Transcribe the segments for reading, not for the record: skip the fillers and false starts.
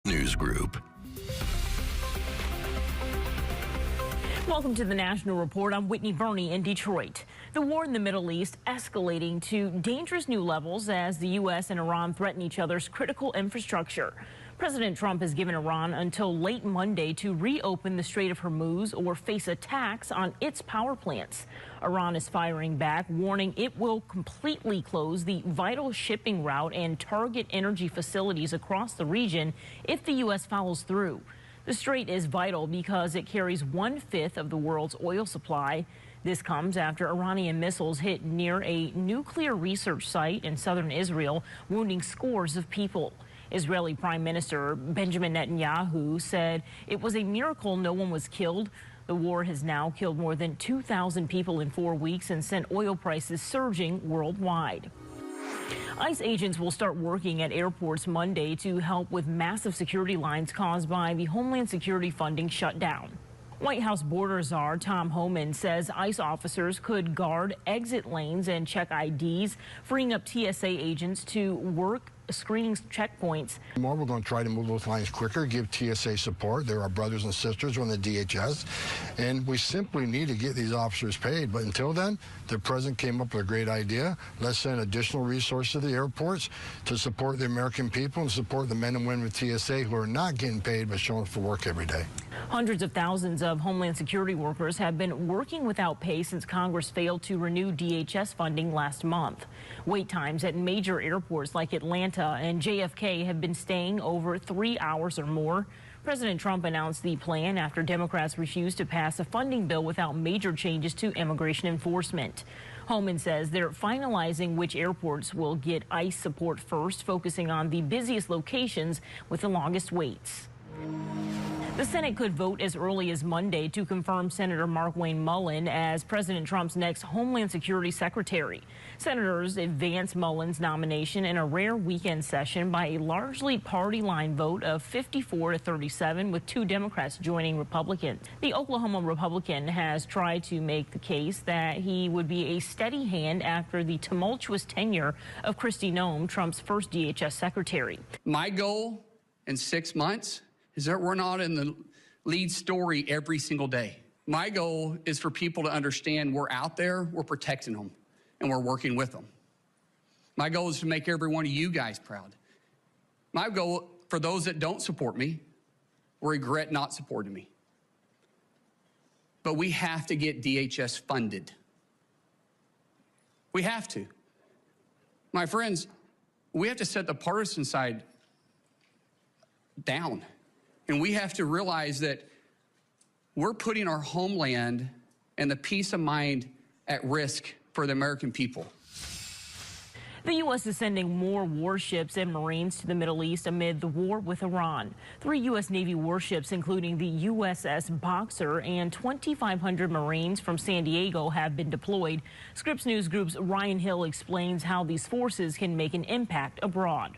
News Group. Welcome to the National Report. I'm Whitney Burney in Detroit. The war in the Middle East escalating to dangerous new levels as the U.S. and Iran threaten each other's critical infrastructure. President Trump has given Iran until late Monday to reopen the Strait of Hormuz or face attacks on its power plants. Iran is firing back, warning it will completely close the vital shipping route and target energy facilities across the region if the U.S. follows through. The strait is vital because it carries 1/5 of the world's oil supply. This comes after Iranian missiles hit near a nuclear research site in southern Israel, wounding scores of people. Israeli Prime Minister Benjamin Netanyahu said it was a miracle no one was killed. The war has now killed more than 2,000 people in 4 weeks and sent oil prices surging worldwide. ICE agents will start working at airports Monday to help with massive security lines caused by the Homeland Security funding shutdown. White House border czar Tom Homan says ICE officers could guard exit lanes and check IDs, freeing up TSA agents to work screening checkpoints. We're going to try to move those lines quicker, give TSA support. They're our brothers and sisters on the DHS, and we simply need to get these officers paid. But until then, the president came up with a great idea. Let's send additional resources to the airports to support the American people and support the men and women of TSA who are not getting paid but showing up for work every day. Hundreds of thousands of Homeland Security workers have been working without pay since Congress failed to renew DHS funding last month. Wait times at major airports like Atlanta and JFK have been staying over 3 hours or more. President Trump announced the plan after Democrats refused to pass a funding bill without major changes to immigration enforcement. Homan says they're finalizing which airports will get ICE support first, focusing on the busiest locations with the longest waits. The Senate could vote as early as Monday to confirm Senator Markwayne Mullin as President Trump's next Homeland Security Secretary. Senators advanced Mullin's nomination in a rare weekend session by a largely party line vote of 54-37, with 2 Democrats joining Republicans. The Oklahoma Republican has tried to make the case that he would be a steady hand after the tumultuous tenure of Kristi Noem, Trump's first DHS secretary. My goal in 6 months is that we're not in the lead story every single day. My goal is for people to understand we're out there, we're protecting them, and we're working with them. My goal is to make every one of you guys proud. My goal for those that don't support me, regret not supporting me. But we have to get DHS funded. We have to. My friends, we have to set the partisan side down. And we have to realize that we're putting our homeland and the peace of mind at risk for the American people. The U.S. is sending more warships and Marines to the Middle East amid the war with Iran. 3 U.S. Navy warships, including the USS Boxer, and 2,500 Marines from San Diego have been deployed. Scripps News Group's Ryan Hill explains how these forces can make an impact abroad.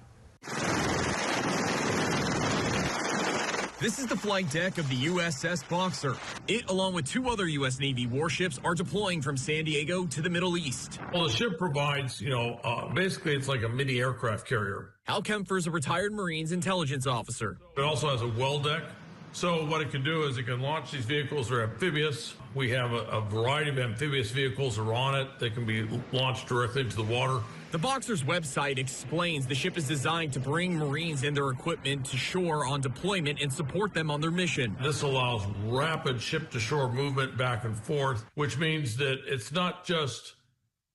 This is the flight deck of the USS Boxer. It, along with 2 other U.S. Navy warships, are deploying from San Diego to the Middle East. Well, the ship provides, basically it's like a mini aircraft carrier. Al Kempfer is a retired Marines intelligence officer. It also has a well deck. So what it can do is it can launch these vehicles. They're amphibious. We have a variety of amphibious vehicles that are on it. They can be launched directly into the water. The Boxer's website explains the ship is designed to bring Marines and their equipment to shore on deployment and support them on their mission. This allows rapid ship-to-shore movement back and forth, which means that it's not just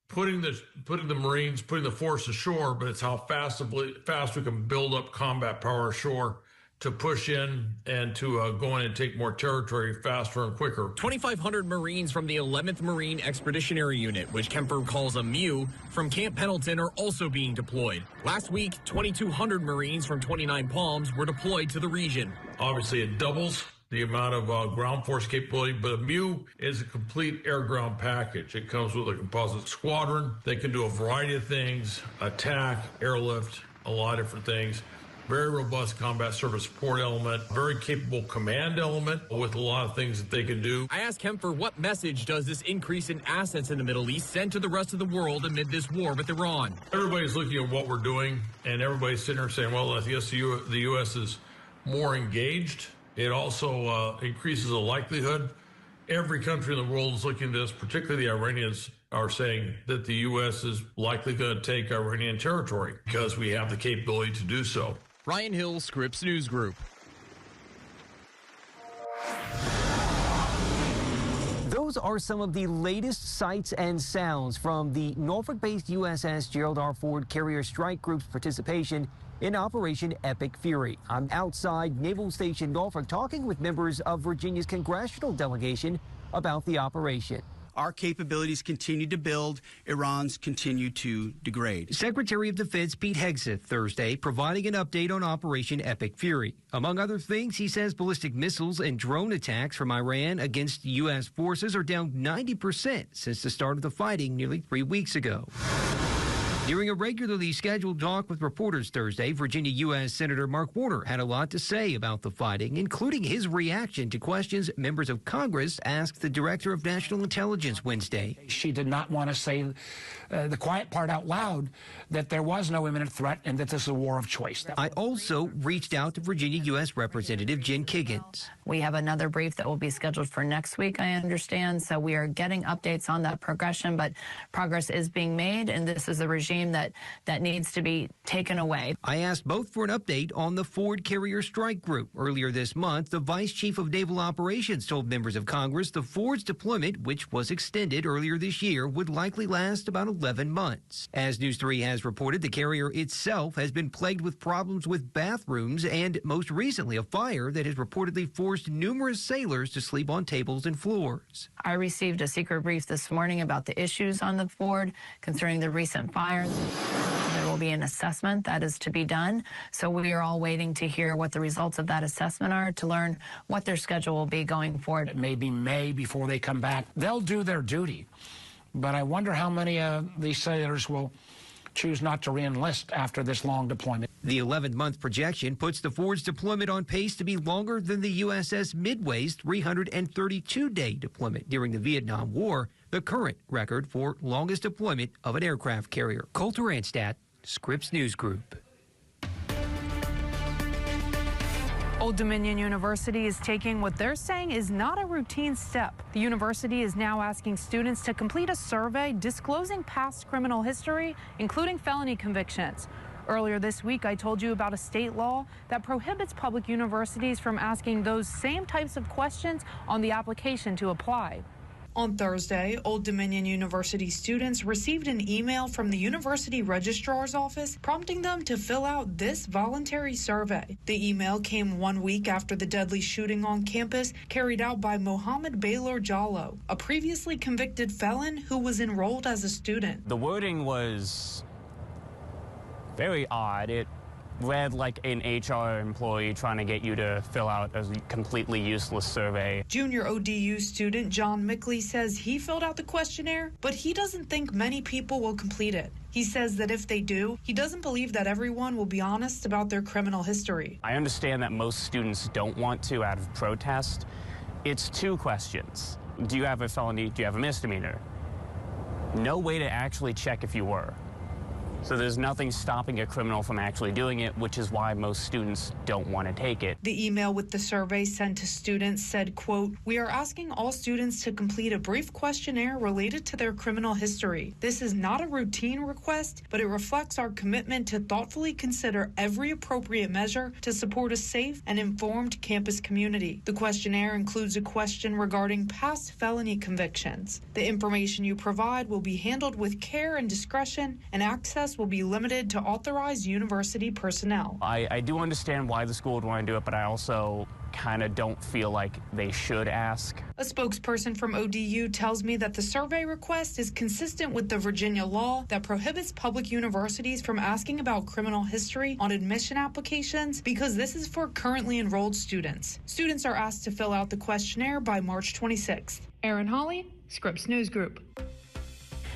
putting the Marines, putting the force ashore, but it's how fast we can build up combat power ashore to push in and to go in and take more territory faster and quicker. 2,500 Marines from the 11th Marine Expeditionary Unit, which Kempfer calls a MEU, from Camp Pendleton are also being deployed. Last week, 2,200 Marines from 29 Palms were deployed to the region. Obviously, it doubles the amount of ground force capability, but a MEU is a complete air-ground package. It comes with a composite squadron. They can do a variety of things, attack, airlift, a lot of different things. Very robust combat service support element, very capable command element with a lot of things that they can do. I asked Kempfer, what message does this increase in assets in the Middle East send to the rest of the world amid this war with Iran? Everybody's looking at what we're doing, and everybody's sitting there saying, well, yes, the U.S. is more engaged. It also increases the likelihood. Every country in the world is looking at this, particularly the Iranians are saying that the U.S. is likely going to take Iranian territory because we have the capability to do so. Ryan Hill, Scripps News Group. Those are some of the latest sights and sounds from the Norfolk-based USS Gerald R. Ford Carrier Strike Group's participation in Operation Epic Fury. I'm outside Naval Station Norfolk talking with members of Virginia's congressional delegation about the operation. Our capabilities continue to build. Iran's continue to degrade. Secretary of Defense Pete Hegseth Thursday providing an update on Operation Epic Fury. Among other things, he says ballistic missiles and drone attacks from Iran against U.S. forces are down 90% since the start of the fighting nearly 3 weeks ago. During a regularly scheduled talk with reporters Thursday, Virginia U.S. Senator Mark Warner had a lot to say about the fighting, including his reaction to questions members of Congress asked the Director of National Intelligence Wednesday. She did not want to say the quiet part out loud, that there was no imminent threat and that this is a war of choice. I also reached out to Virginia U.S. Representative Jen Kiggins. We have another brief that will be scheduled for next week, I understand, so we are getting updates on that progression, but progress is being made, and this is the regime that needs to be taken away. I asked both for an update on the Ford Carrier Strike Group. Earlier this month, the Vice Chief of Naval Operations told members of Congress the Ford's deployment, which was extended earlier this year, would likely last about 11 months. As News 3 has reported, the carrier itself has been plagued with problems with bathrooms and, most recently, a fire that has reportedly forced numerous sailors to sleep on tables and floors. I received a secret brief this morning about the issues on the Ford concerning the recent fires. There will be an assessment that is to be done, so we are all waiting to hear what the results of that assessment are to learn what their schedule will be going forward. It may be May before they come back. They'll do their duty, but I wonder how many of these sailors will choose not to re-enlist after this long deployment. The 11-month projection puts the Ford's deployment on pace to be longer than the USS Midway's 332-day deployment during the Vietnam War, the current record for longest deployment of an aircraft carrier. Coulter Anstadt, Scripps News Group. Old Dominion University is taking what they're saying is not a routine step. The university is now asking students to complete a survey disclosing past criminal history, including felony convictions. Earlier this week, I told you about a state law that prohibits public universities from asking those same types of questions on the application to apply. On Thursday, Old Dominion University students received an email from the university registrar's office prompting them to fill out this voluntary survey. The email came 1 week after the deadly shooting on campus carried out by Mohammed Baylor Jallo, a previously convicted felon who was enrolled as a student. The wording was very odd. It read like an HR employee trying to get you to fill out a completely useless survey. Junior ODU student John Mickley says he filled out the questionnaire, but he doesn't think many people will complete it. He says that if they do, he doesn't believe that everyone will be honest about their criminal history. I understand that most students don't want to out of protest. It's 2 questions. Do you have a felony? Do you have a misdemeanor? No way to actually check if you were. So there's nothing stopping a criminal from actually doing it, which is why most students don't want to take it. The email with the survey sent to students said, quote, "We are asking all students to complete a brief questionnaire related to their criminal history. This is not a routine request, but it reflects our commitment to thoughtfully consider every appropriate measure to support a safe and informed campus community. The questionnaire includes a question regarding past felony convictions. The information you provide will be handled with care and discretion, and access will be limited to authorized university personnel." I do understand why the school would want to do it, but I also kind of don't feel like they should ask. A spokesperson from ODU tells me that the survey request is consistent with the Virginia law that prohibits public universities from asking about criminal history on admission applications because this is for currently enrolled students. Students are asked to fill out the questionnaire by March 26th. Erin Hawley, Scripps News Group.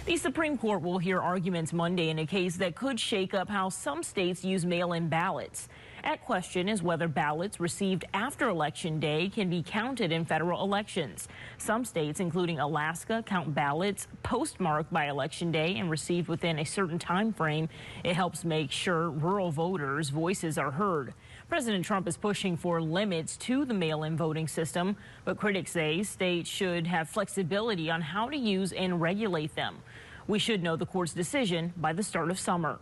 The Supreme Court will hear arguments Monday in a case that could shake up how some states use mail-in ballots. At question is whether ballots received after Election Day can be counted in federal elections. Some states, including Alaska, count ballots postmarked by Election Day and received within a certain time frame. It helps make sure rural voters' voices are heard. President Trump is pushing for limits to the mail-in voting system, but critics say states should have flexibility on how to use and regulate them. We should know the court's decision by the start of summer.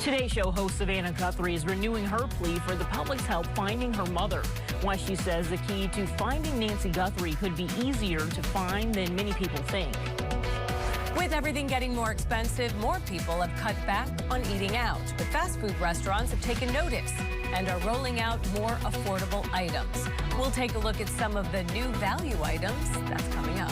Today Show host Savannah Guthrie is renewing her plea for the public's help finding her mother. Why she says the key to finding Nancy Guthrie could be easier to find than many people think. With everything getting more expensive, more people have cut back on eating out. But fast food restaurants have taken notice and are rolling out more affordable items. We'll take a look at some of the new value items. That's coming up.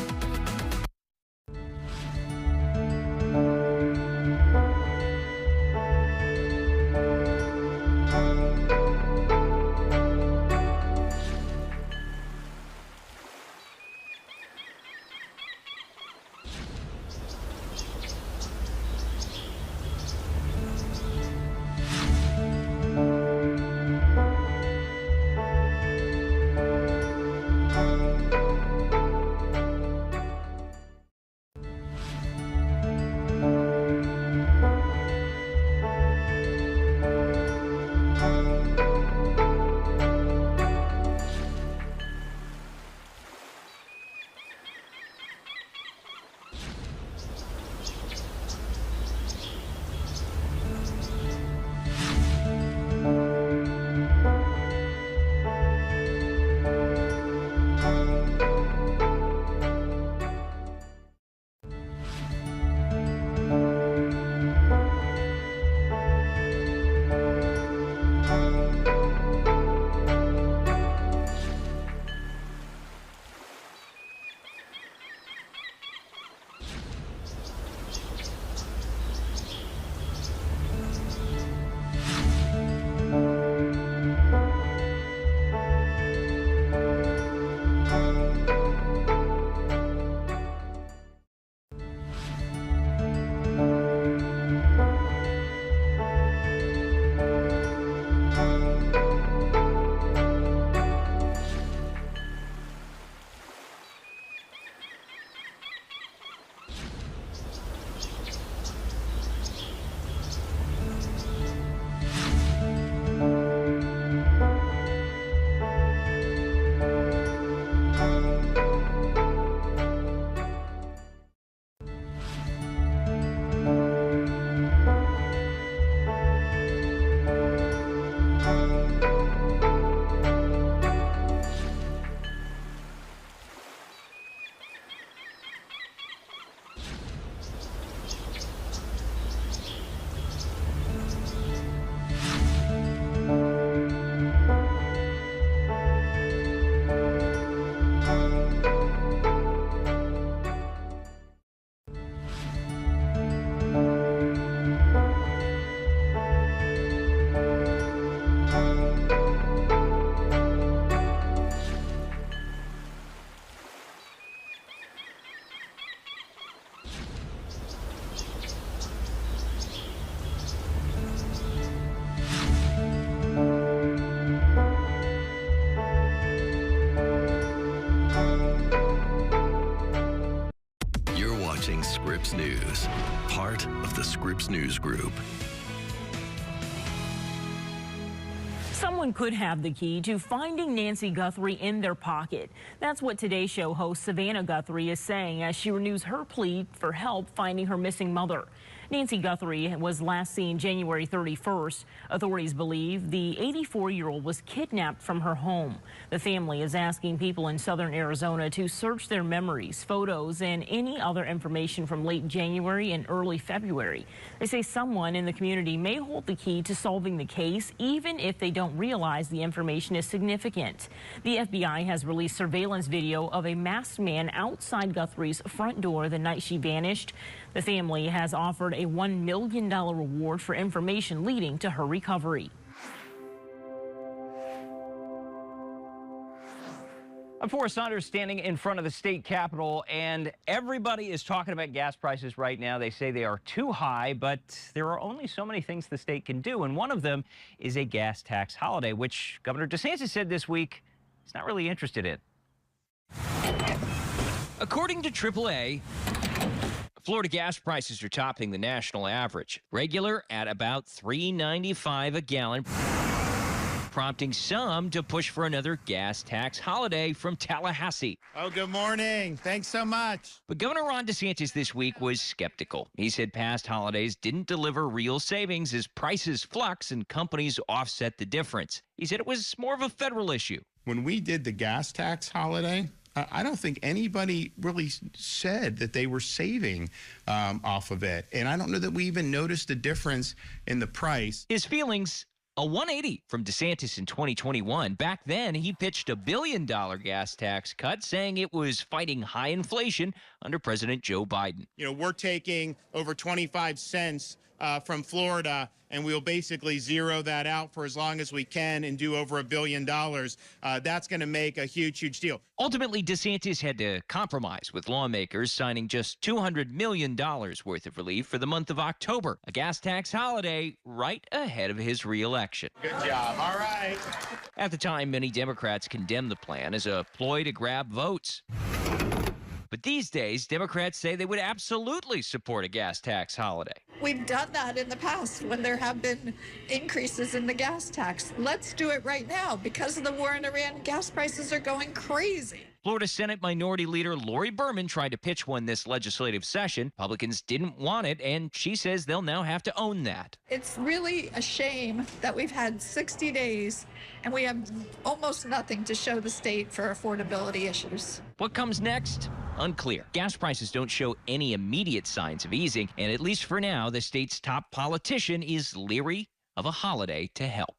Scripps News, part of the Scripps News Group. Someone could have the key to finding Nancy Guthrie in their pocket. That's what Today's Show host Savannah Guthrie is saying as she renews her plea for help finding her missing mother. Nancy Guthrie was last seen January 31st. Authorities believe the 84-year-old was kidnapped from her home. The family is asking people in southern Arizona to search their memories, photos, and any other information from late January and early February. They say someone in the community may hold the key to solving the case, even if they don't realize the information is significant. The FBI has released surveillance video of a masked man outside Guthrie's front door the night she vanished. The family has offered a $1 million reward for information leading to her recovery. I'm Forrest Saunders standing in front of the state capitol, and everybody is talking about gas prices right now. They say they are too high, but there are only so many things the state can do, and one of them is a gas tax holiday, which Governor DeSantis said this week he's not really interested in. According to AAA, Florida gas prices are topping the national average. Regular at about $3.95 a gallon, prompting some to push for another gas tax holiday from Tallahassee. Oh, good morning. Thanks so much. But Governor Ron DeSantis this week was skeptical. He said past holidays didn't deliver real savings as prices flux and companies offset the difference. He said it was more of a federal issue. When we did the gas tax holiday, I don't think anybody really said that they were saving off of it. And I don't know that we even noticed a difference in the price. His feelings, a 180 from DeSantis in 2021. Back then, he pitched $1 billion gas tax cut, saying it was fighting high inflation under President Joe Biden. You know, we're taking over 25 cents from Florida, and we'll basically zero that out for as long as we can and do over $1 billion. That's going to make a huge, huge deal. Ultimately, DeSantis had to compromise with lawmakers, signing just $200 million worth of relief for the month of October, a gas tax holiday right ahead of his reelection. Good job. All right. At the time, many Democrats condemned the plan as a ploy to grab votes. But these days, Democrats say they would absolutely support a gas tax holiday. We've done that in the past when there have been increases in the gas tax. Let's do it right now. Because of the war in Iran, gas prices are going crazy. Florida Senate Minority Leader Lori Berman tried to pitch one this legislative session. Republicans didn't want it, and she says they'll now have to own that. It's really a shame that we've had 60 days and we have almost nothing to show the state for affordability issues. What comes next? Unclear. Gas prices don't show any immediate signs of easing, and at least for now, the state's top politician is leery of a holiday to help.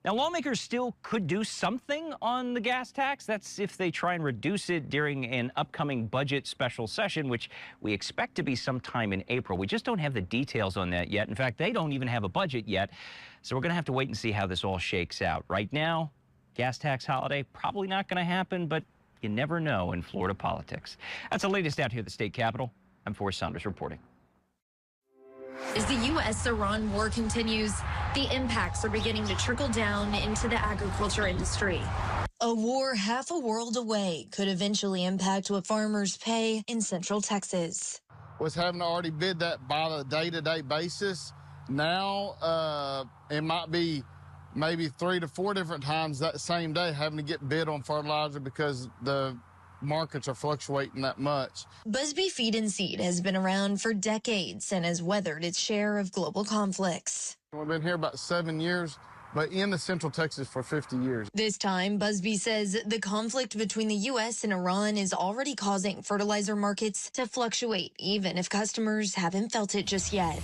Now, lawmakers still could do something on the gas tax. That's if they try and reduce it during an upcoming budget special session, which we expect to be sometime in April. We just don't have the details on that yet. In fact, they don't even have a budget yet. So we're going to have to wait and see how this all shakes out. Right now, gas tax holiday, probably not going to happen, but you never know in Florida politics. That's the latest out here at the state capitol. I'm Forrest Saunders reporting. As the U.S.-Iran war continues, the impacts are beginning to trickle down into the agriculture industry. A war half a world away could eventually impact what farmers pay in Central Texas. Was having to already bid that by the day-to-day basis. Now it might be maybe 3 to 4 different times that same day having to get bid on fertilizer because the markets are fluctuating that much. Busby Feed and Seed has been around for decades and has weathered its share of global conflicts. We've been here about 7 years, but in the Central Texas for 50 years. This time, Busby says the conflict between the U.S. and Iran is already causing fertilizer markets to fluctuate, even if customers haven't felt it just yet.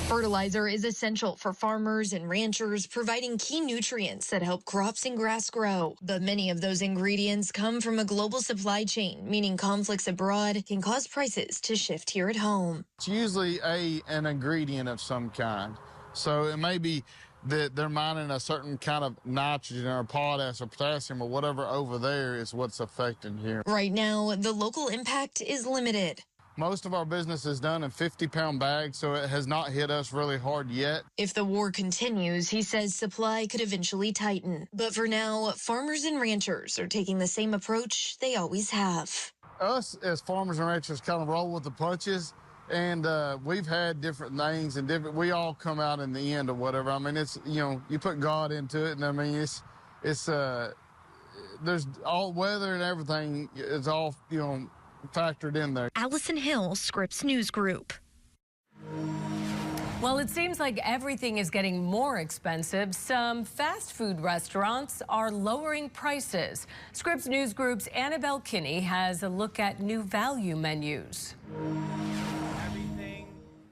Fertilizer is essential for farmers and ranchers, providing key nutrients that help crops and grass grow. But many of those ingredients come from a global supply chain, meaning conflicts abroad can cause prices to shift here at home. It's usually an ingredient of some kind. So it may be that they're mining a certain kind of nitrogen or potash or potassium or whatever over there is what's affecting here. Right now, the local impact is limited. Most of our business is done in 50-pound bags, so it has not hit us really hard yet. If the war continues, he says supply could eventually tighten. But for now, farmers and ranchers are taking the same approach they always have. Us as farmers and ranchers kind of roll with the punches, and we've had different things, and we all come out in the end or whatever. I mean, it's, you know, you put God into it, and I mean, there's all weather and everything is all, you know, factored in there. Allison Hill, Scripps News Group. Well, it seems like everything is getting more expensive. Some fast food restaurants are lowering prices. Scripps News Group's Annabelle Kinney has a look at new value menus. Everything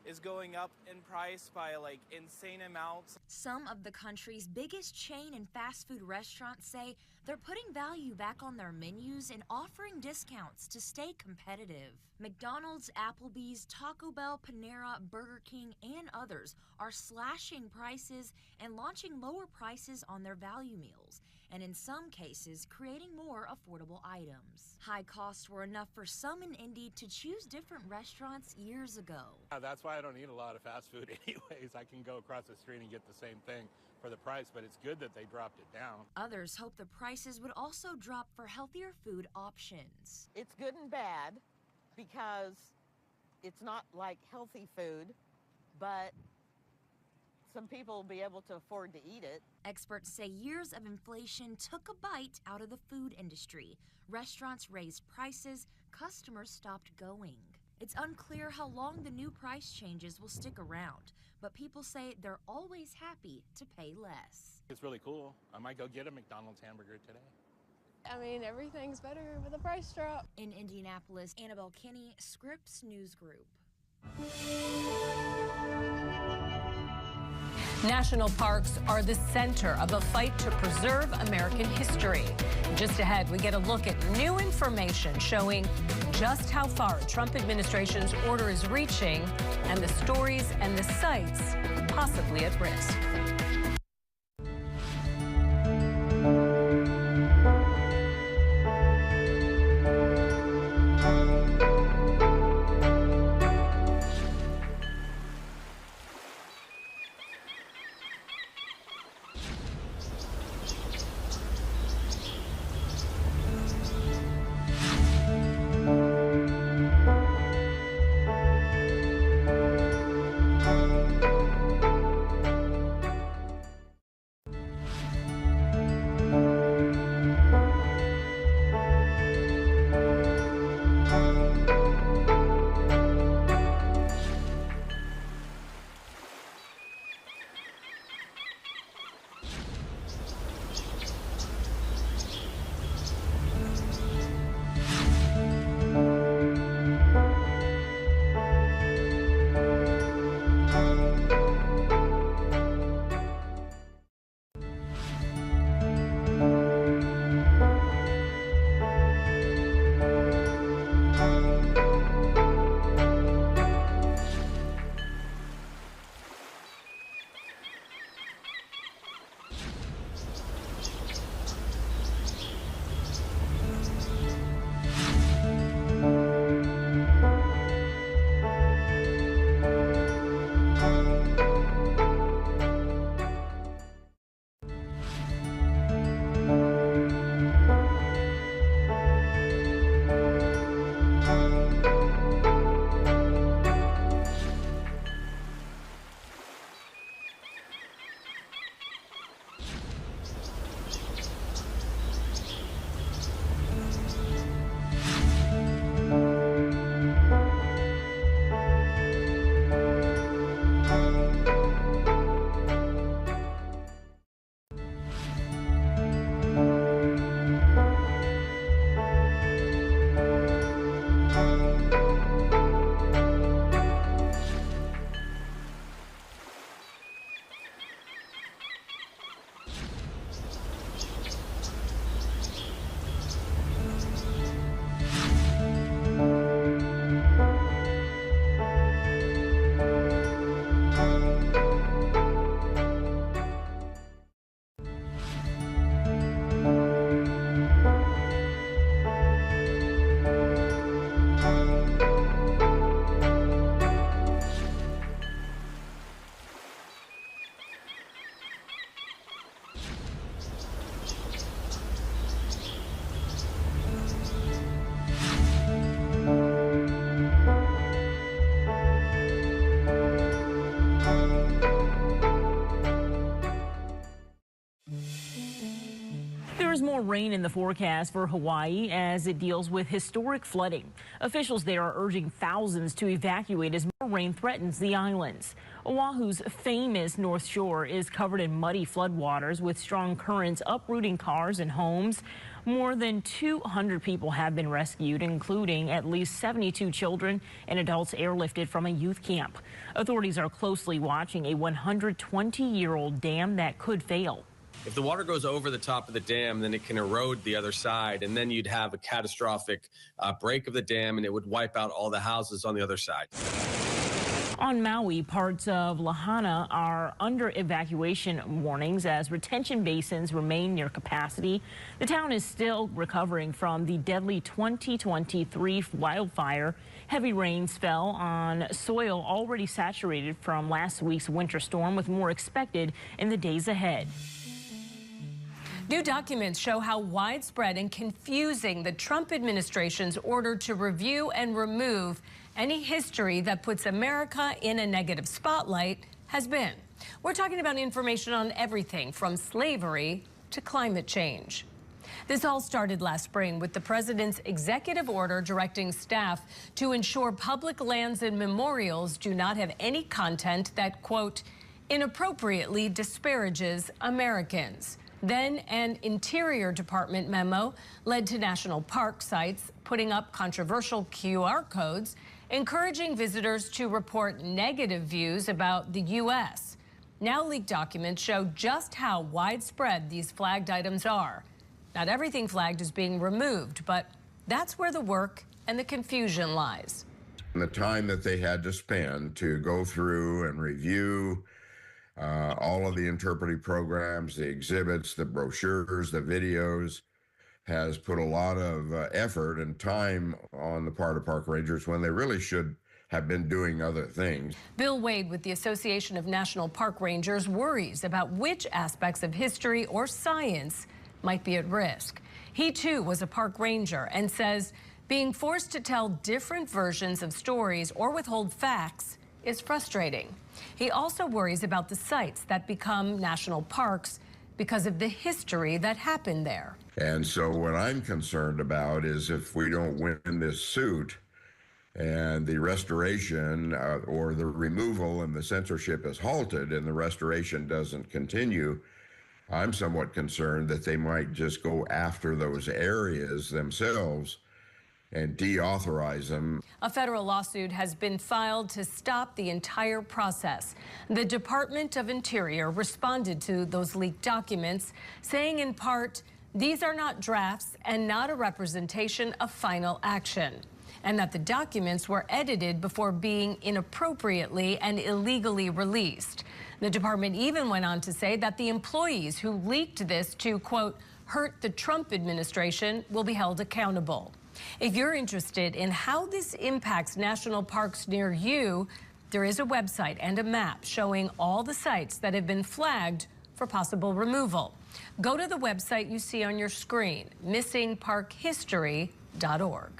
is going up in price by like insane amounts. Some of the country's biggest chain and fast food restaurants say they're putting value back on their menus and offering discounts to stay competitive. McDonald's, Applebee's, Taco Bell, Panera, Burger King, and others are slashing prices and launching lower prices on their value meals, and in some cases, creating more affordable items. High costs were enough for some in Indy to choose different restaurants years ago. That's why I don't eat a lot of fast food anyways. I can go across the street and get the same thing for the price, but it's good that they dropped it down. Others hope the prices would also drop for healthier food options. It's good and bad because it's not like healthy food, but some people will be able to afford to eat it. Experts say years of inflation took a bite out of the food industry. Restaurants raised prices, customers stopped going. It's unclear how long the new price changes will stick around, but people say they're always happy to pay less. It's really cool. I might go get a McDonald's hamburger today. I mean, everything's better with a price drop. In Indianapolis, Annabelle Kinney, Scripps News Group. National parks are the center of a fight to preserve American history. Just ahead, we get a look at new information showing just how far Trump administration's order is reaching and the stories and the sites possibly at risk. More rain in the forecast for Hawaii as it deals with historic flooding. Officials there are urging thousands to evacuate as more rain threatens the islands. Oahu's famous North Shore is covered in muddy floodwaters with strong currents uprooting cars and homes. More than 200 people have been rescued, including at least 72 children and adults airlifted from a youth camp. Authorities are closely watching a 120-year-old dam that could fail. If the water goes over the top of the dam, then it can erode the other side, and then you'd have a catastrophic break of the dam, and it would wipe out all the houses on the other side. On Maui, parts of Lahaina are under evacuation warnings as retention basins remain near capacity. The town is still recovering from the deadly 2023 wildfire. Heavy rains fell on soil already saturated from last week's winter storm, with more expected in the days ahead. New documents show how widespread and confusing the Trump administration's order to review and remove any history that puts America in a negative spotlight has been. We're talking about information on everything from slavery to climate change. This all started last spring with the president's executive order directing staff to ensure public lands and memorials do not have any content that, quote, inappropriately disparages Americans. Then an Interior Department memo led to national park sites putting up controversial QR codes, encouraging visitors to report negative views about the U.S. Now leaked documents show just how widespread these flagged items are. Not everything flagged is being removed, but that's where the work and the confusion lies. The time that they had to spend to go through and review all of the interpretive programs, the exhibits, the brochures, the videos, has put a lot of effort and time on the part of park rangers when they really should have been doing other things. Bill Wade with the Association of National Park Rangers worries about which aspects of history or science might be at risk. He too was a park ranger and says being forced to tell different versions of stories or withhold facts is frustrating. He also worries about the sites that become national parks because of the history that happened there. And so what I'm concerned about is if we don't win this suit and the restoration or the removal and the censorship is halted and the restoration doesn't continue, I'm somewhat concerned that they might just go after those areas themselves and deauthorize them. A federal lawsuit has been filed to stop the entire process. The Department of Interior responded to those leaked documents, saying in part, these are not drafts and not a representation of final action, and that the documents were edited before being inappropriately and illegally released. The department even went on to say that the employees who leaked this to, quote, hurt the Trump administration will be held accountable. If you're interested in how this impacts national parks near you, there is a website and a map showing all the sites that have been flagged for possible removal. Go to the website you see on your screen, missingparkhistory.org.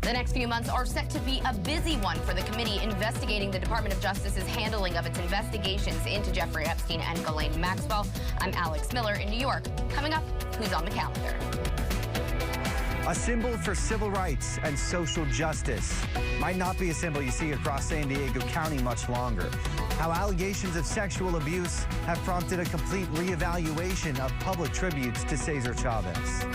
The next few months are set to be a busy one for the committee investigating the Department of Justice's handling of its investigations into Jeffrey Epstein and Ghislaine Maxwell. I'm Alex Miller in New York. Coming up, who's on the calendar? A symbol for civil rights and social justice might not be a symbol you see across San Diego County much longer. How allegations of sexual abuse have prompted a complete reevaluation of public tributes to Cesar Chavez.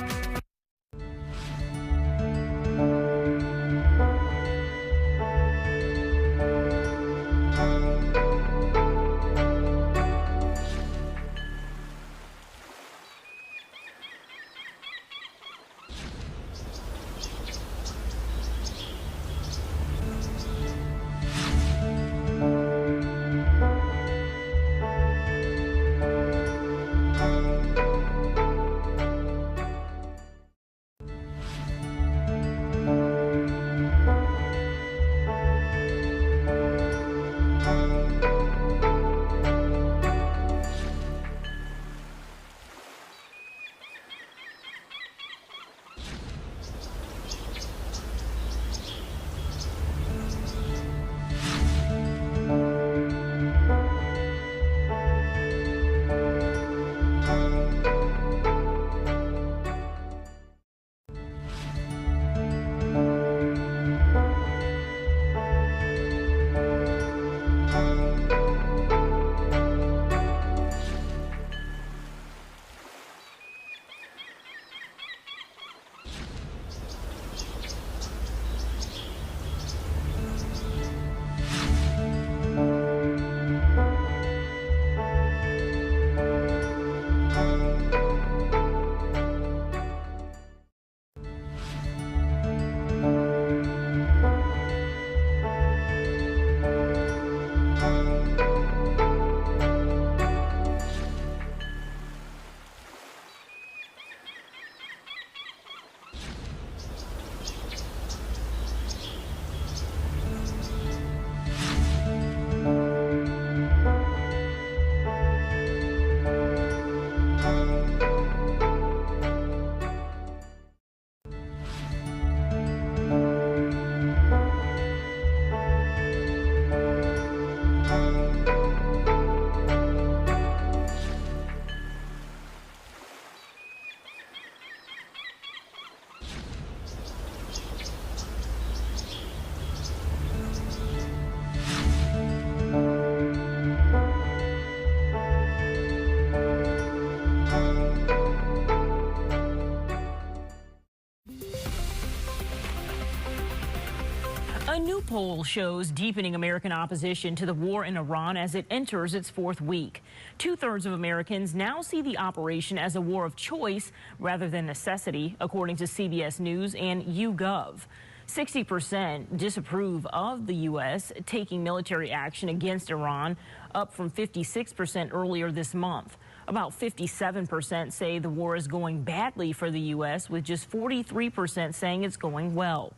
poll shows deepening American opposition to the war in Iran as it enters its fourth week. 2/3 of Americans now see the operation as a war of choice rather than necessity, according to CBS News and YouGov. 60% disapprove of the U.S. taking military action against Iran, up from 56% earlier this month. About 57% say the war is going badly for the U.S., with just 43% saying it's going well.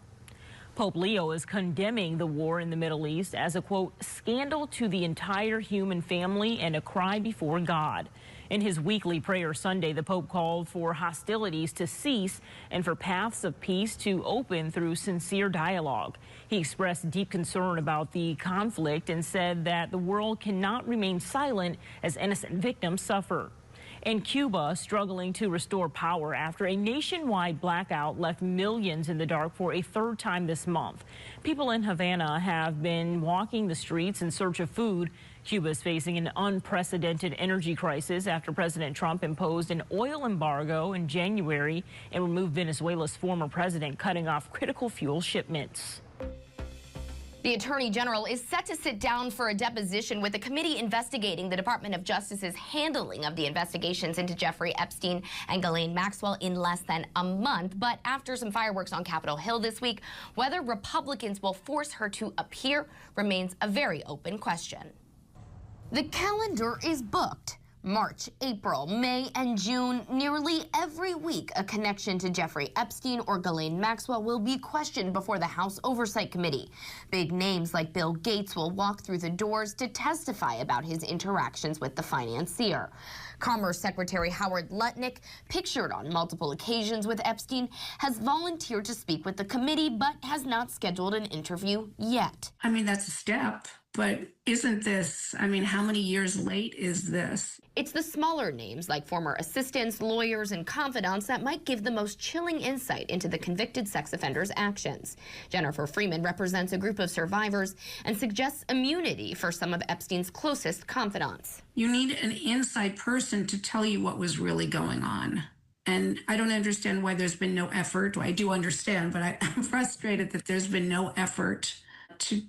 Pope Leo is condemning the war in the Middle East as a, quote, scandal to the entire human family and a cry before God. In his weekly prayer Sunday, the Pope called for hostilities to cease and for paths of peace to open through sincere dialogue. He expressed deep concern about the conflict and said that the world cannot remain silent as innocent victims suffer. In Cuba, struggling to restore power after a nationwide blackout left millions in the dark for a third time this month. People in Havana have been walking the streets in search of food. Cuba is facing an unprecedented energy crisis after President Trump imposed an oil embargo in January and removed Venezuela's former president, cutting off critical fuel shipments. The Attorney General is set to sit down for a deposition with a committee investigating the Department of Justice's handling of the investigations into Jeffrey Epstein and Ghislaine Maxwell in less than a month. But after some fireworks on Capitol Hill this week, whether Republicans will force her to appear remains a very open question. The calendar is booked. March, April, May, and June, nearly every week, a connection to Jeffrey Epstein or Ghislaine Maxwell will be questioned before the House Oversight Committee. Big names like Bill Gates will walk through the doors to testify about his interactions with the financier. Commerce Secretary Howard Lutnick, pictured on multiple occasions with Epstein, has volunteered to speak with the committee but has not scheduled an interview yet. I mean, that's a step, but isn't this, I mean, how many years late is this? It's the smaller names like former assistants, lawyers, and confidants that might give the most chilling insight into the convicted sex offender's actions. Jennifer Freeman represents a group of survivors and suggests immunity for some of Epstein's closest confidants. You need an inside person to tell you what was really going on. And I don't understand why there's been no effort. Well, I do understand, but I'm frustrated that there's been no effort to,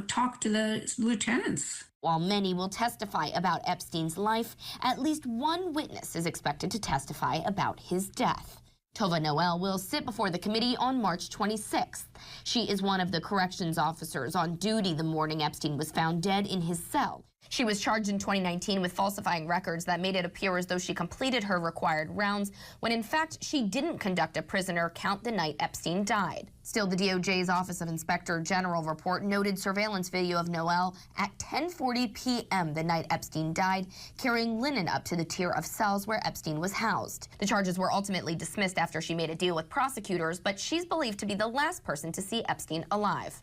talk to the lieutenants. While many will testify about Epstein's life, at least one witness is expected to testify about his death. Tova Noel will sit before the committee on March 26th. She is one of the corrections officers on duty the morning Epstein was found dead in his cell. She was charged in 2019 with falsifying records that made it appear as though she completed her required rounds, when in fact she didn't conduct a prisoner count the night Epstein died. Still, the DOJ's Office of Inspector General report noted surveillance video of Noel at 10:40 p.m. the night Epstein died, carrying linen up to the tier of cells where Epstein was housed. The charges were ultimately dismissed after she made a deal with prosecutors, but she's believed to be the last person to see Epstein alive.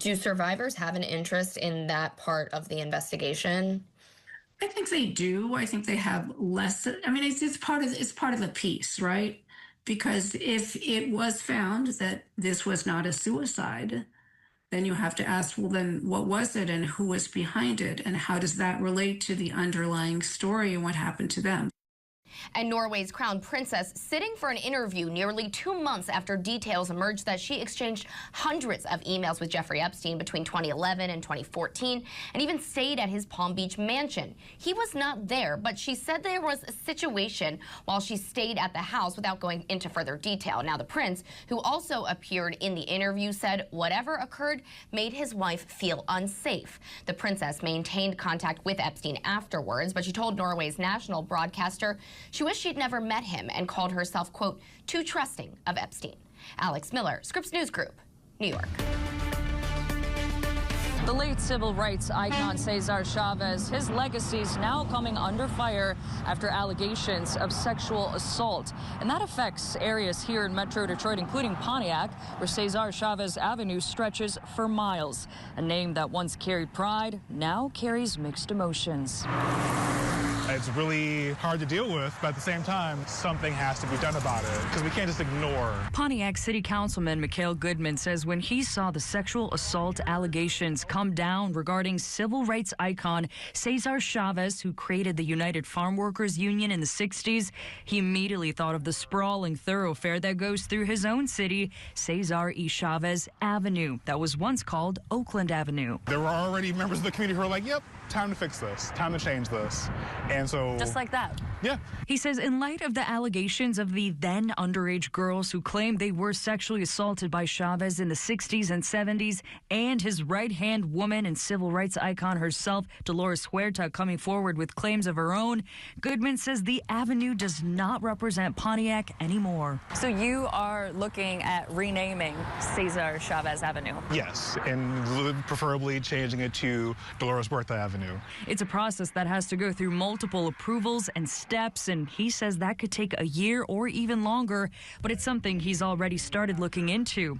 Do survivors have an interest in that part of the investigation? I think they do. I think they have less. I mean, it's part of the piece, right? Because if it was found that this was not a suicide, then you have to ask, well, then what was it and who was behind it? And how does that relate to the underlying story and what happened to them? And Norway's crown princess sitting for an interview nearly 2 months after details emerged that she exchanged hundreds of emails with Jeffrey Epstein between 2011 and 2014 and even stayed at his Palm Beach mansion. He was not there, but she said there was a situation while she stayed at the house without going into further detail. Now, the prince, who also appeared in the interview, said whatever occurred made his wife feel unsafe. The princess maintained contact with Epstein afterwards, but she told Norway's national broadcaster she wished she'd never met him and called herself, quote, too trusting of Epstein. Alex Miller, Scripps News Group, New York. The late civil rights icon Cesar Chavez, his legacy is now coming under fire after allegations of sexual assault. And that affects areas here in Metro Detroit, including Pontiac, where Cesar Chavez Avenue stretches for miles. A name that once carried pride now carries mixed emotions. It's really hard to deal with, but at the same time, something has to be done about it because we can't just ignore. Pontiac City Councilman Mikhail Goodman says when he saw the sexual assault allegations come down regarding civil rights icon Cesar Chavez, who created the United Farm Workers Union in the 60s, he immediately thought of the sprawling thoroughfare that goes through his own city, Cesar E. Chavez Avenue, that was once called Oakland Avenue. There were already members of the community who were like, yep, time to fix this, time to change this. And so... Just like that. Yeah. He says in light of the allegations of the then underage girls who claimed they were sexually assaulted by Chavez in the 60s and 70s, and his right-hand woman and civil rights icon herself, Dolores Huerta, coming forward with claims of her own, Goodman says the avenue does not represent Pontiac anymore. So you are looking at renaming Cesar Chavez Avenue? Yes, and preferably changing it to Dolores Huerta Avenue. It's a process that has to go through multiple approvals and steps, and he says that could take a year or even longer, but it's something he's already started looking into.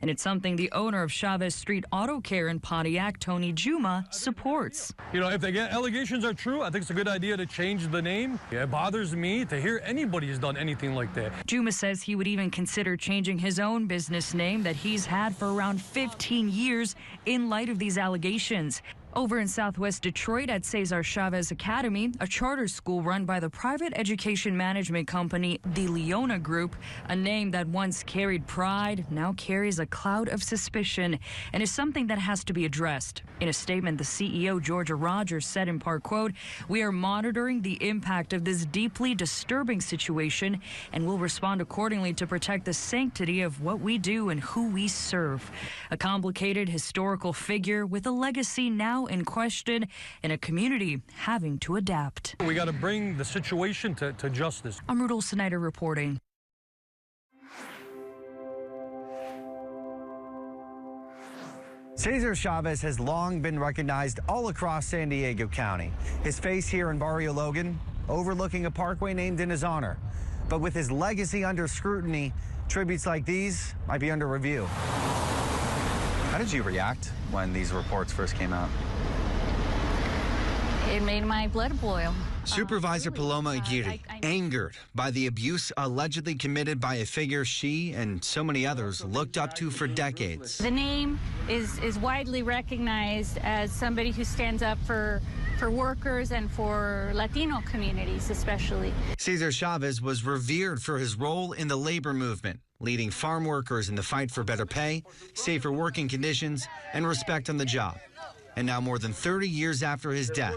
And it's something the owner of Chavez Street Auto Care in Pontiac, Tony Juma, supports. You know, if the allegations are true, I think it's a good idea to change the name. It bothers me to hear anybody has done anything like that. Juma says he would even consider changing his own business name that he's had for around 15 years in light of these allegations. Over in Southwest Detroit at Cesar Chavez Academy, a charter school run by the private education management company, the Leona Group, a name that once carried pride now carries a cloud of suspicion and is something that has to be addressed. In a statement, the CEO, Georgia Rogers, said in part, quote, "We are monitoring the impact of this deeply disturbing situation and will respond accordingly to protect the sanctity of what we do and who we serve." A complicated historical figure with a legacy now in question and a community having to adapt. We got to bring the situation to justice. I'm Rudolph Snyder reporting. Cesar Chavez has long been recognized all across San Diego County. His face here in Barrio Logan, overlooking a parkway named in his honor. But with his legacy under scrutiny, tributes like these might be under review. How did you react when these reports first came out? It made my blood boil. Supervisor Paloma Aguirre, angered by the abuse allegedly committed by a figure she and so many others looked up to for decades. The name is widely recognized as somebody who stands up for workers and for Latino communities especially. Cesar Chavez was revered for his role in the labor movement, leading farm workers in the fight for better pay, safer working conditions, and respect on the job. And now more than 30 years after his death,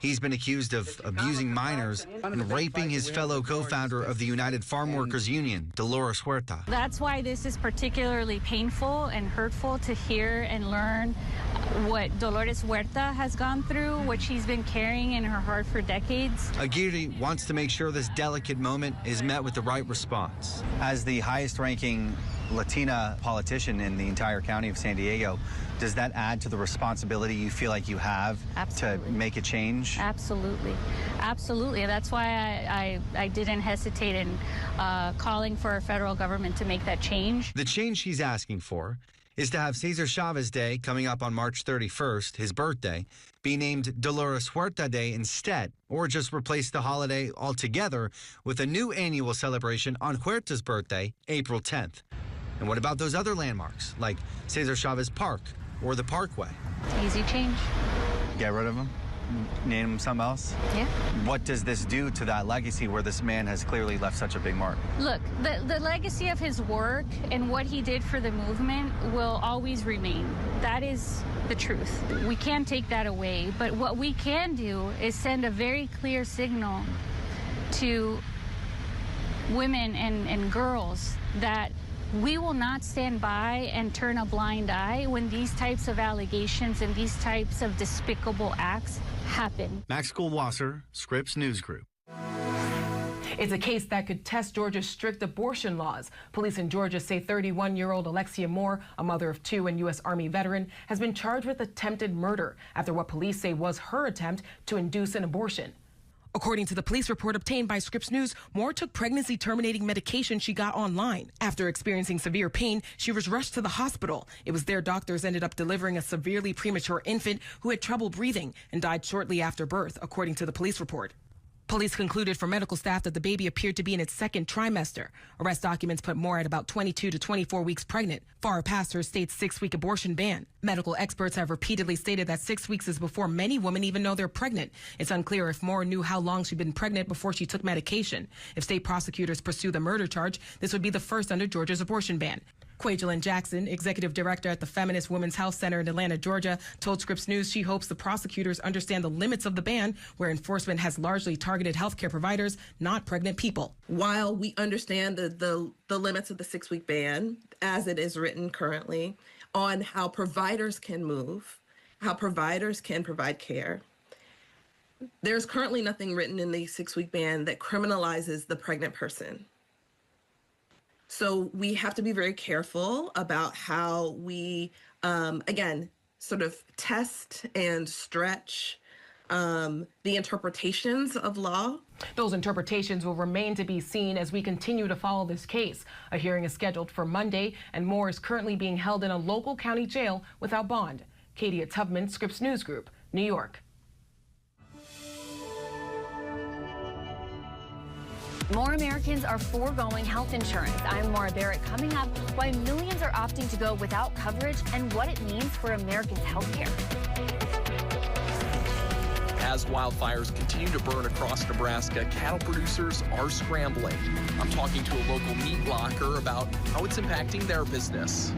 he's been accused of abusing minors and raping his fellow co-founder of the United Farm Workers Union, Dolores Huerta. That's why this is particularly painful and hurtful to hear and learn what Dolores Huerta has gone through, what she's been carrying in her heart for decades. Aguirre wants to make sure this delicate moment is met with the right response. As the highest-ranking Latina politician in the entire county of San Diego, does that add to the responsibility you feel like you have to make a change? Absolutely. Absolutely. That's why I didn't hesitate in calling for a federal government to make that change. The change he's asking for is to have Cesar Chavez Day, coming up on March 31st, his birthday, be named Dolores Huerta Day instead, or just replace the holiday altogether with a new annual celebration on Huerta's birthday, April 10th. And what about those other landmarks, like Cesar Chavez Park or the Parkway? Easy change. Get rid of them? Name them something else? Yeah. What does this do to that legacy where this man has clearly left such a big mark? Look, the legacy of his work and what he did for the movement will always remain. That is the truth. We can't take that away, but what we can do is send a very clear signal to women and girls that we will not stand by and turn a blind eye when these types of allegations and these types of despicable acts happen. Max Goldwasser, Scripps News Group. It's a case that could test Georgia's strict abortion laws. Police in Georgia say 31-year-old Alexia Moore, a mother of two and U.S. Army veteran, has been charged with attempted murder after what police say was her attempt to induce an abortion. According to the police report obtained by Scripps News, Moore took pregnancy-terminating medication she got online. After experiencing severe pain, she was rushed to the hospital. It was there doctors ended up delivering a severely premature infant who had trouble breathing and died shortly after birth, according to the police report. Police concluded for medical staff that the baby appeared to be in its second trimester. Arrest documents put Moore at about 22 to 24 weeks pregnant, far past her state's 6-week abortion ban. Medical experts have repeatedly stated that 6 weeks is before many women even know they're pregnant. It's unclear if Moore knew how long she'd been pregnant before she took medication. If state prosecutors pursue the murder charge, this would be the first under Georgia's abortion ban. Quajalyn Jackson, executive director at the Feminist Women's Health Center in Atlanta, Georgia, told Scripps News she hopes the prosecutors understand the limits of the ban, where enforcement has largely targeted healthcare providers, not pregnant people. While we understand the limits of the 6-week ban, as it is written currently, on how providers can move, how providers can provide care, there's currently nothing written in the 6-week ban that criminalizes the pregnant person. So we have to be very careful about how we, again, sort of test and stretch the interpretations of law. Those interpretations will remain to be seen as we continue to follow this case. A hearing is scheduled for Monday, and Moore is currently being held in a local county jail without bond. Katia Tubman, Scripps News Group, New York. More Americans are foregoing health insurance. I'm Maura Barrett. Coming up, why millions are opting to go without coverage and what it means for Americans' health care. As wildfires continue to burn across Nebraska, cattle producers are scrambling. I'm talking to a local meat locker about how it's impacting their business.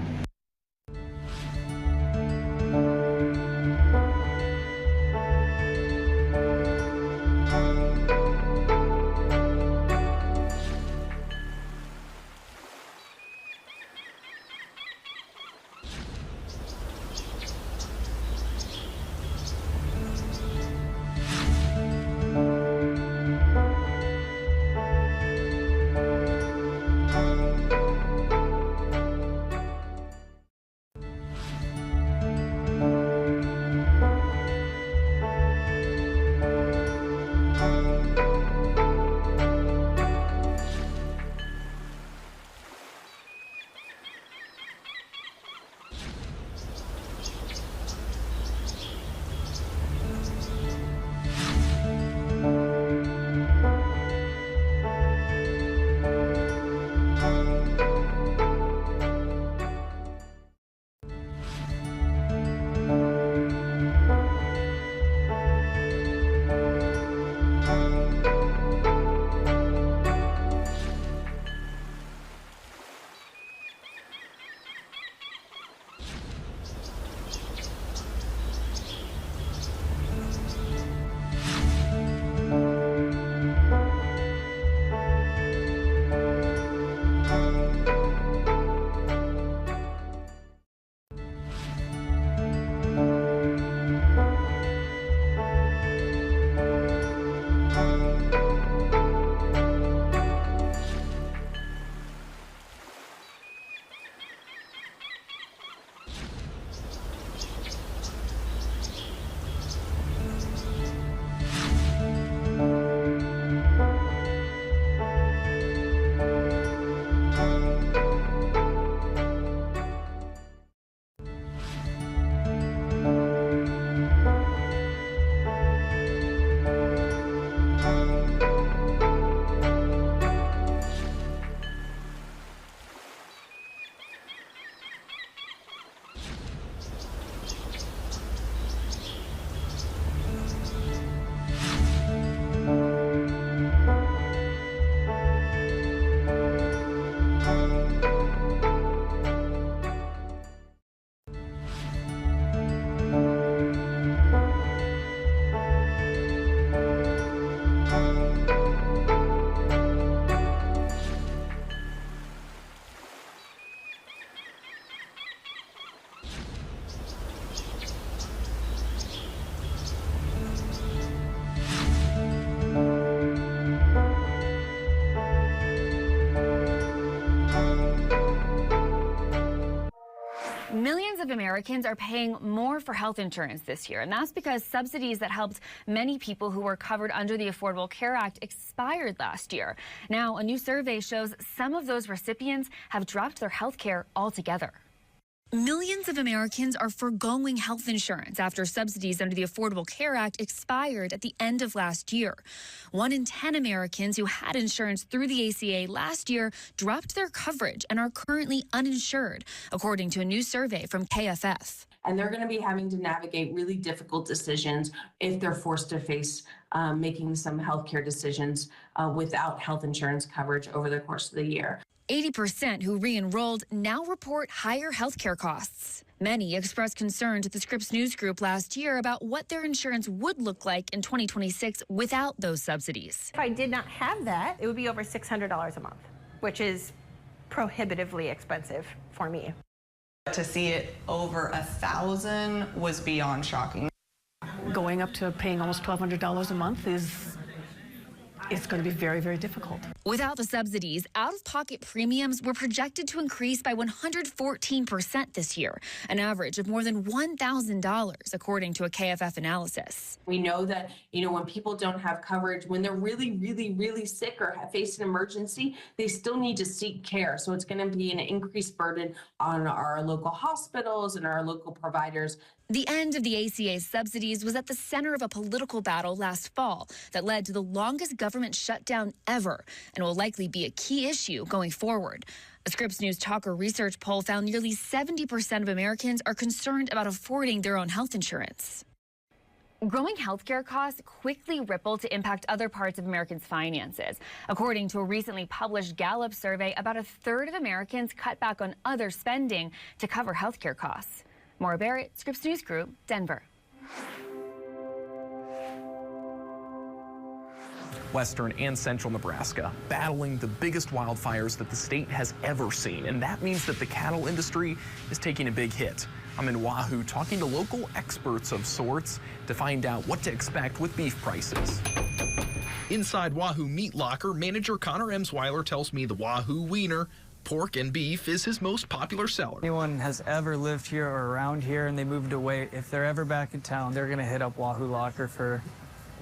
Americans are paying more for health insurance this year, and that's because subsidies that helped many people who were covered under the Affordable Care Act expired last year. Now, a new survey shows some of those recipients have dropped their health care altogether. Millions of Americans are forgoing health insurance after subsidies under the Affordable Care Act expired at the end of last year. 1 in 10 Americans who had insurance through the ACA last year dropped their coverage and are currently uninsured, according to a new survey from KFF. And they're going to be having to navigate really difficult decisions if they're forced to face making some healthcare decisions without health insurance coverage over the course of the year. 80% who re-enrolled now report higher healthcare costs. Many expressed concern to the Scripps News Group last year about what their insurance would look like in 2026 without those subsidies. If I did not have that, it would be over $600 a month, which is prohibitively expensive for me. To see it over $1,000 was beyond shocking. Going up to paying almost $1,200 a month it's going to be very, very difficult. Without the subsidies, out-of-pocket premiums were projected to increase by 114% this year, an average of more than $1,000, according to a KFF analysis. We know that, when people don't have coverage, when they're really, really, really sick or face an emergency, they still need to seek care. So it's going to be an increased burden on our local hospitals and our local providers. The end of the ACA's subsidies was at the center of a political battle last fall that led to the longest government shutdown ever and will likely be a key issue going forward. A Scripps News Talker research poll found nearly 70% of Americans are concerned about affording their own health insurance. Growing healthcare costs quickly ripple to impact other parts of Americans' finances. According to a recently published Gallup survey, about 1/3 of Americans cut back on other spending to cover healthcare costs. Maura Barrett, Scripps News Group, Denver. Western and central Nebraska battling the biggest wildfires that the state has ever seen. And that means that the cattle industry is taking a big hit. I'm in Wahoo talking to local experts of sorts to find out what to expect with beef prices. Inside Wahoo Meat Locker, manager Connor Emsweiler tells me the Wahoo wiener, pork and beef, is his most popular seller. Anyone has ever lived here or around here and they moved away, if they're ever back in town, they're going to hit up Wahoo Locker for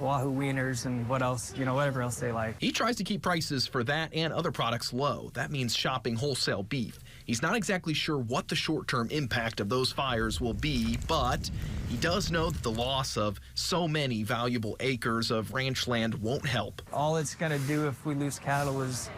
Wahoo wieners and whatever else they like. He tries to keep prices for that and other products low. That means shopping wholesale beef. He's not exactly sure what the short-term impact of those fires will be, but he does know that the loss of so many valuable acres of ranch land won't help. All it's going to do if we lose cattle is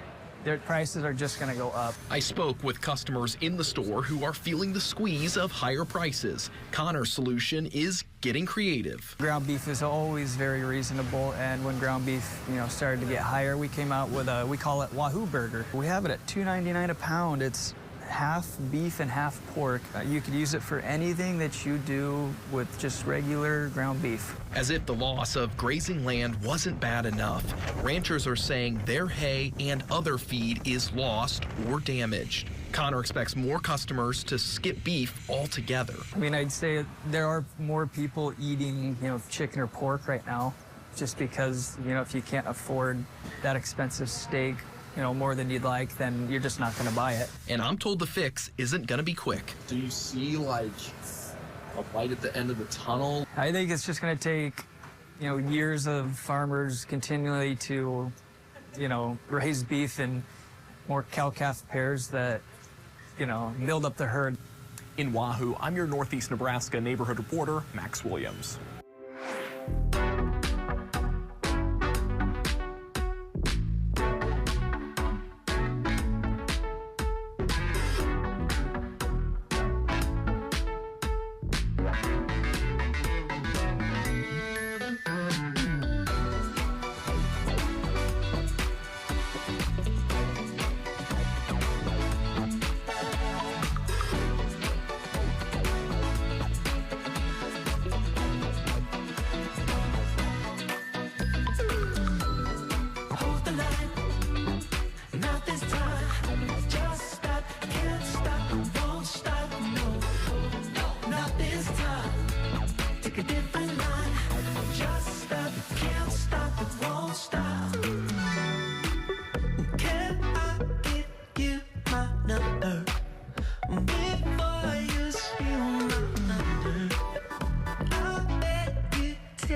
their prices are just going to go up. I spoke with customers in the store who are feeling the squeeze of higher prices. Connor's solution is getting creative. Ground beef is always very reasonable, and when ground beef, started to get higher, we came out with we call it Wahoo Burger. We have it at $2.99 a pound. It's half beef and half pork. You could use it for anything that you do with just regular ground beef. As if the loss of grazing land wasn't bad enough, ranchers are saying their hay and other feed is lost or damaged. Connor expects more customers to skip beef altogether. I'd say there are more people eating, chicken or pork right now, just because, if you can't afford that expensive steak, more than you'd like, then you're just not going to buy it. And I'm told the fix isn't going to be quick. Do you see, a light at the end of the tunnel? I think it's just going to take, years of farmers continually to, raise beef and more cow-calf pairs that, build up the herd. In Wahoo, I'm your Northeast Nebraska neighborhood reporter, Max Williams.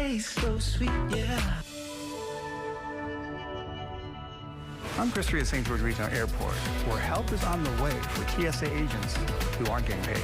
taste so sweet, yeah. I'm Chris Reed at St. George Regional Airport, where help is on the way for TSA agents who aren't getting paid.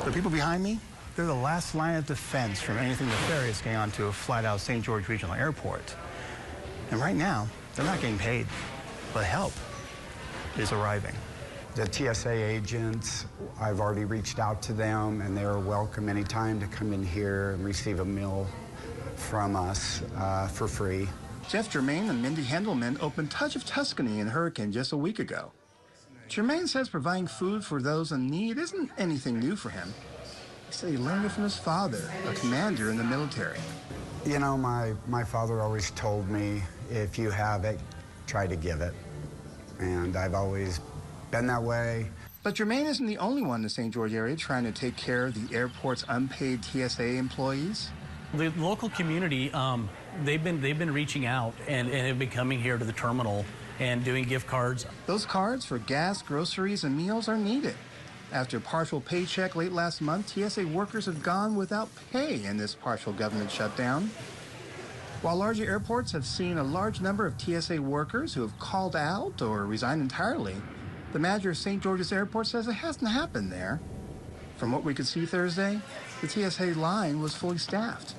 The people behind me, they're the last line of defense from anything nefarious getting onto a flight out of St. George Regional Airport. And right now, they're not getting paid, but help is arriving. The TSA agents, I've already reached out to them, and they're welcome anytime to come in here and receive a meal from us for free. Jeff Germain and Mindy Hendelman opened Touch of Tuscany in Hurricane just a week ago. Germain says providing food for those in need isn't anything new for him. He said he learned it from his father, a commander in the military. You know, my father always told me, if you have it, try to give it. And I've always been that way. But Germain isn't the only one in the St. George area trying to take care of the airport's unpaid TSA employees. The local community, they've been reaching out and have been coming here to the terminal and doing gift cards. Those cards for gas, groceries, and meals are needed. After a partial paycheck late last month, TSA workers have gone without pay in this partial government shutdown. While larger airports have seen a large number of TSA workers who have called out or resigned entirely, the manager of St. George's Airport says it hasn't happened there. From what we could see Thursday, the TSA line was fully staffed.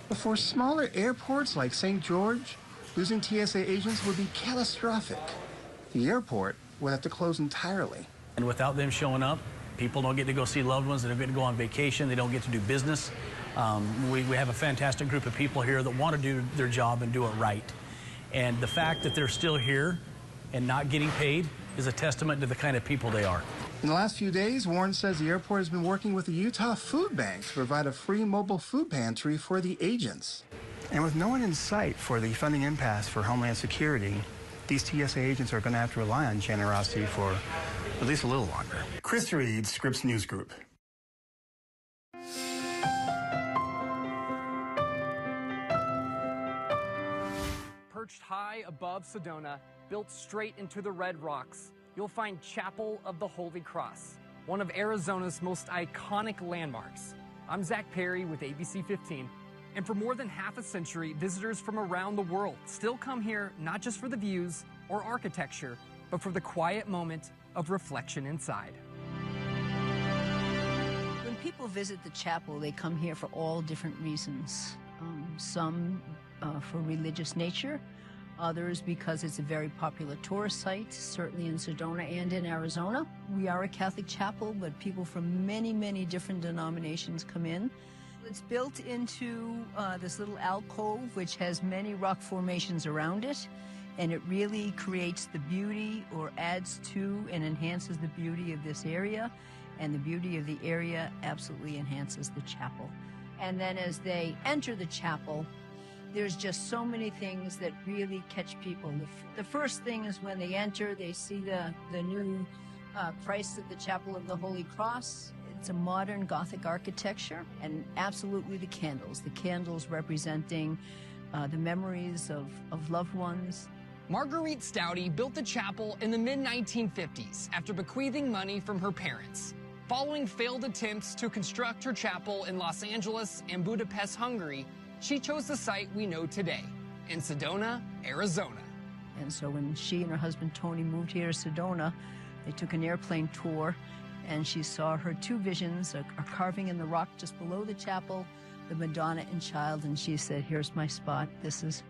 But for smaller airports like St. George, losing TSA agents would be catastrophic. The airport would have to close entirely. And without them showing up, people don't get to go see loved ones, they don't get to go on vacation, they don't get to do business. We have a fantastic group of people here that want to do their job and do it right. And the fact that they're still here and not getting paid is a testament to the kind of people they are. In the last few days, Warren says the airport has been working with the Utah Food Bank to provide a free mobile food pantry for the agents. And with no one in sight for the funding impasse for Homeland Security, these TSA agents are going to have to rely on generosity for at least a little longer. Chris Reed, Scripps News Group. Perched high above Sedona, built straight into the red rocks, you'll find Chapel of the Holy Cross, one of Arizona's most iconic landmarks. I'm Zach Perry with ABC 15, and for more than half a century, visitors from around the world still come here not just for the views or architecture, but for the quiet moment of reflection inside. When people visit the chapel, they come here for all different reasons. Some for religious nature, others because it's a very popular tourist site, certainly in Sedona and in Arizona. We are a Catholic chapel, but people from many, many different denominations come in. It's built into this little alcove, which has many rock formations around it, and it really creates the beauty or adds to and enhances the beauty of this area, and the beauty of the area absolutely enhances the chapel. And then as they enter the chapel, there's just so many things that really catch people. The first thing is when they enter, they see the new Christ at the Chapel of the Holy Cross. It's a modern Gothic architecture, and absolutely the candles representing the memories of loved ones. Marguerite Stouty built the chapel in the mid-1950s after bequeathing money from her parents. Following failed attempts to construct her chapel in Los Angeles and Budapest, Hungary, she chose the site we know today, in Sedona, Arizona. And so when she and her husband Tony moved here to Sedona, they took an airplane tour, and she saw her two visions, a carving in the rock just below the chapel, the Madonna and Child, and she said, here's my spot. This is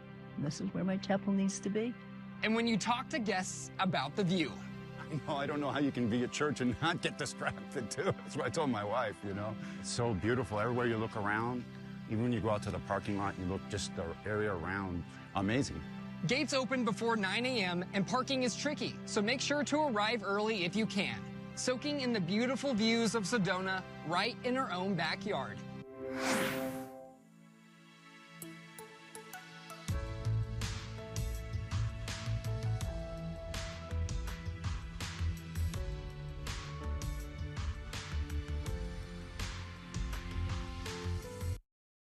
where my chapel needs to be. And when you talk to guests about the view, I don't know how you can be at church and not get distracted, too. That's what I told my wife, you know. It's so beautiful. Everywhere you look around, even when you go out to the parking lot, you look just the area around, amazing. gates open before 9 a.m. and parking is tricky, so make sure to arrive early if you can, soaking in the beautiful views of Sedona right in our own backyard.